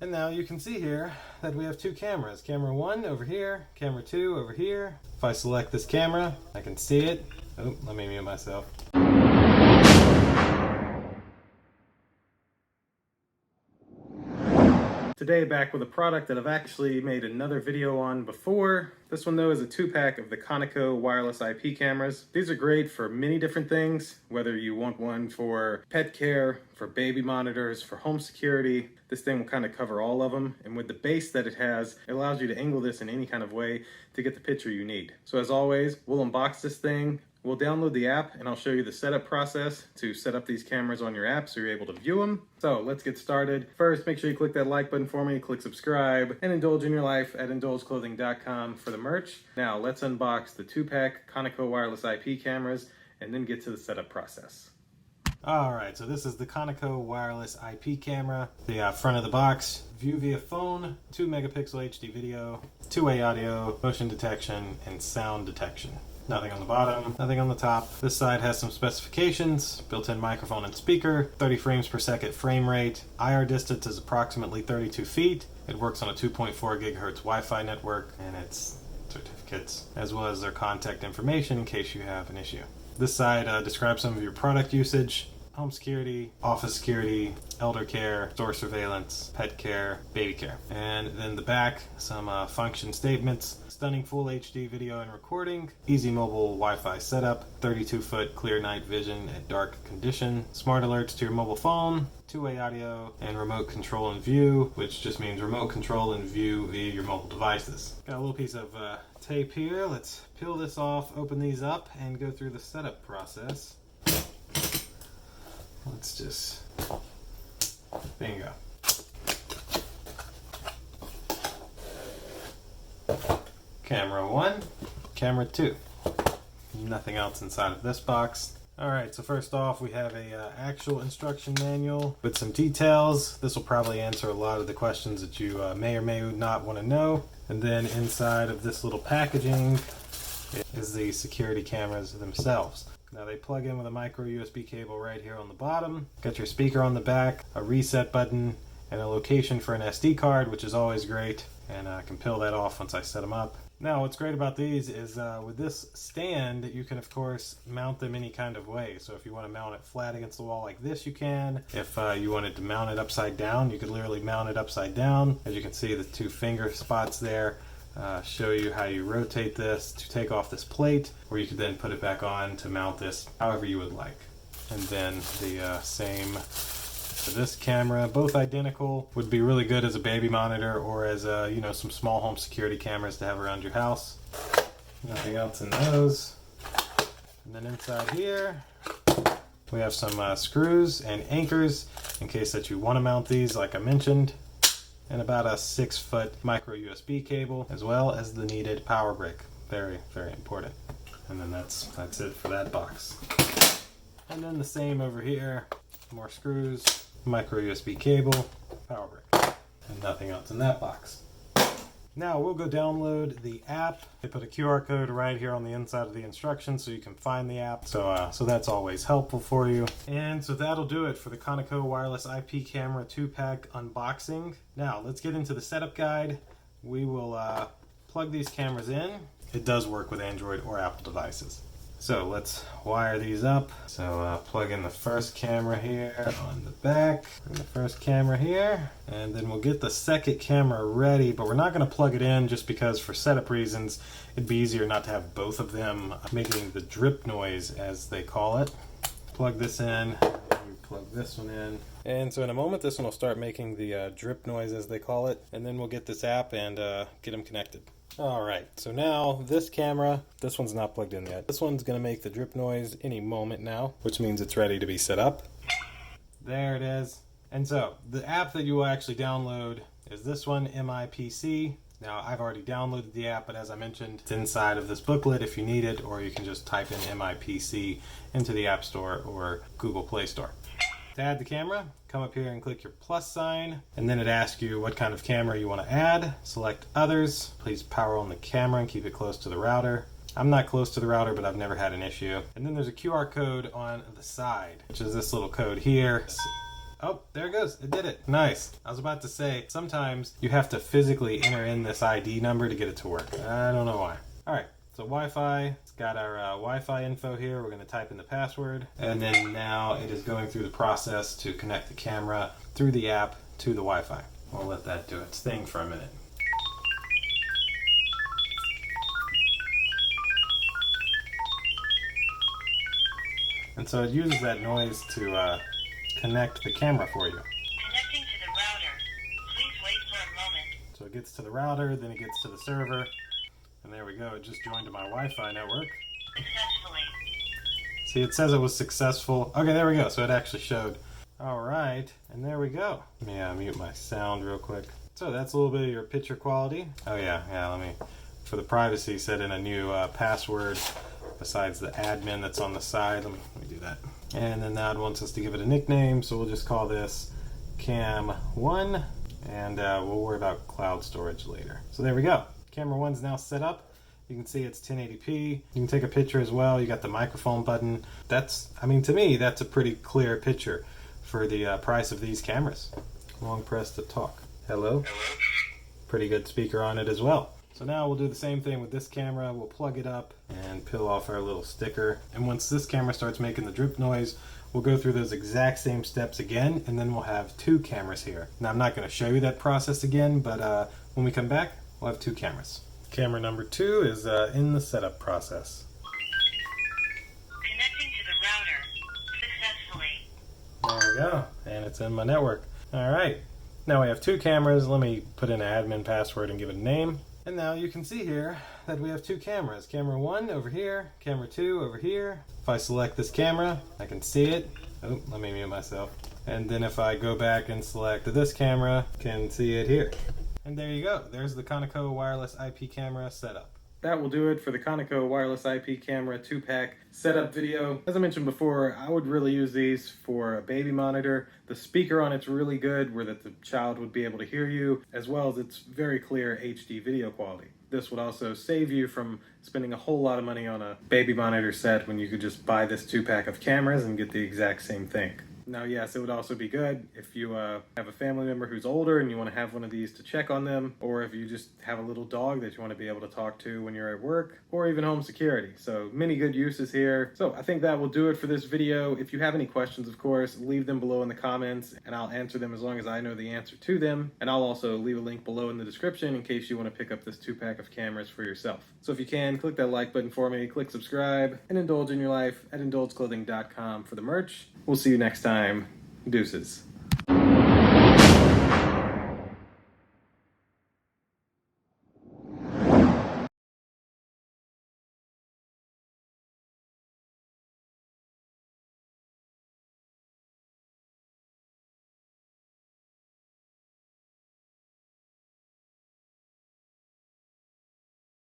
And now you can see here that we have two cameras. Camera 1 over here, camera 2 over here. If I select this camera, I can see it. Oh, let me mute myself. Today back with a product that I've actually made another video on before. This one though is a 2-pack of the Conico wireless IP cameras. These are great for many different things, whether you want one for pet care, for baby monitors, for home security. This thing will kind of cover all of them, and with the base that it has, it allows you to angle this in any kind of way to get the picture you need. So as always, we'll unbox this thing. We'll download the app and I'll show you the setup process to set up these cameras on your app so you're able to view them. So let's get started. First, make sure you click that like button for me, click subscribe, and indulge in your life at indulgeclothing.com for the merch. Now let's unbox the 2-pack Conico wireless IP cameras and then get to the setup process. Alright, so this is the Conico wireless IP camera. The front of the box, view via phone, 2 megapixel HD video, 2-way audio, motion detection, and sound detection. Nothing on the bottom, nothing on the top. This side has some specifications, built-in microphone and speaker, 30 frames per second frame rate, IR distance is approximately 32 feet. It works on a 2.4 gigahertz Wi-Fi network, and its certificates, as well as their contact information in case you have an issue. This side describes some of your product usage: home security, office security, elder care, store surveillance, pet care, baby care. And then the back, some function statements: stunning full HD video and recording, easy mobile Wi-Fi setup, 32-foot clear night vision at dark condition, smart alerts to your mobile phone, 2-way audio, and remote control and view, which just means remote control and view via your mobile devices. Got a little piece of tape here. Let's peel this off, open these up, and go through the setup process. Let's just, bingo. Camera 1, camera 2. Nothing else inside of this box. Alright, so first off we have a actual instruction manual with some details. This will probably answer a lot of the questions that you may or may not want to know. And then inside of this little packaging is the security cameras themselves. Now they plug in with a micro USB cable right here on the bottom. Got your speaker on the back, a reset button, and a location for an SD card, which is always great. And I can peel that off once I set them up. Now what's great about these is with this stand, you can of course mount them any kind of way. So if you want to mount it flat against the wall like this, you can. If you wanted to mount it upside down, you could literally mount it upside down. As you can see, the 2 finger spots there show you how you rotate this to take off this plate, or you could then put it back on to mount this however you would like. And then the same for this camera, both identical. Would be really good as a baby monitor or as some small home security cameras to have around your house. Nothing else in those. And then inside here we have some screws and anchors in case that you want to mount these like I mentioned, and about a 6-foot micro USB cable, as well as the needed power brick. Very, very important. And then that's it for that box. And then the same over here, more screws, micro USB cable, power brick, and nothing else in that box. Now we'll go download the app. They put a QR code right here on the inside of the instructions so you can find the app. So that's always helpful for you. And so that'll do it for the Conico wireless IP camera 2-pack unboxing. Now let's get into the setup guide. We will plug these cameras in. It does work with Android or Apple devices. So let's wire these up. So plug in the first camera here on the back, and the first camera here, and then we'll get the second camera ready, but we're not going to plug it in just because for setup reasons it'd be easier not to have both of them making the drip noise as they call it. Plug this in, plug this one in, and so in a moment this one will start making the drip noise as they call it, and then we'll get this app and get them connected. Alright, so now this camera, this one's not plugged in yet. This one's going to make the drip noise any moment now, which means it's ready to be set up. There it is. And so, the app that you will actually download is this one, MIPC. Now, I've already downloaded the app, but as I mentioned, it's inside of this booklet if you need it, or you can just type in MIPC into the App Store or Google Play Store. To add the camera, come up here and click your plus sign, and then it asks you what kind of camera you want to add. Select others. Please power on the camera and keep it close to the router. I'm not close to the router, but I've never had an issue. And then there's a QR code on the side, which is this little code here. Oh, there it goes. It did it. Nice. I was about to say, sometimes you have to physically enter in this ID number to get it to work. I don't know why. All right, so Wi-Fi. It's got our Wi-Fi info here. We're going to type in the password. And then now it is going through the process to connect the camera through the app to the Wi-Fi. We'll let that do its thing for a minute. And so it uses that noise to connect the camera for you. Connecting to the router. Please wait for a moment. So it gets to the router, then it gets to the server, and there we go. It just joined to my Wi-Fi network. Successfully. See, it says it was successful. Okay, there we go. So it actually showed. All right, and there we go. Let me mute my sound real quick. So that's a little bit of your picture quality. Oh yeah, let me, for the privacy, set in a new password besides the admin that's on the side. Let me do that. And then now it wants us to give it a nickname, so we'll just call this Cam1, and we'll worry about cloud storage later. So there we go. Camera 1's now set up. You can see it's 1080p. You can take a picture as well. You got the microphone button. To me, that's a pretty clear picture for the price of these cameras. Long press to talk. Hello? Hello? Pretty good speaker on it as well. So now we'll do the same thing with this camera. We'll plug it up and peel off our little sticker. And once this camera starts making the drip noise, we'll go through those exact same steps again, and then we'll have two cameras here. Now I'm not going to show you that process again, but when we come back, we'll have two cameras. Camera number 2 is in the setup process. Connecting to the router. Successfully. There we go, and it's in my network. All right, now we have two cameras. Let me put in an admin password and give it a name. And now you can see here that we have two cameras. Camera 1 over here, camera 2 over here. If I select this camera, I can see it. Oh, let me mute myself. And then if I go back and select this camera, I can see it here. And there you go. There's the Conico wireless IP camera setup. That will do it for the Conico wireless IP camera 2-pack setup video. As I mentioned before, I would really use these for a baby monitor. The speaker on it's really good where that the child would be able to hear you, as well as it's very clear HD video quality. This would also save you from spending a whole lot of money on a baby monitor set when you could just buy this 2-pack of cameras and get the exact same thing. Now, yes, it would also be good if you have a family member who's older and you want to have one of these to check on them, or if you just have a little dog that you want to be able to talk to when you're at work, or even home security. So many good uses here. So I think that will do it for this video. If you have any questions, of course, leave them below in the comments and I'll answer them as long as I know the answer to them. And I'll also leave a link below in the description in case you want to pick up this 2-pack of cameras for yourself. So if you can, click that like button for me, click subscribe, and indulge in your life at indulgeclothing.com for the merch. We'll see you next time. Deuces.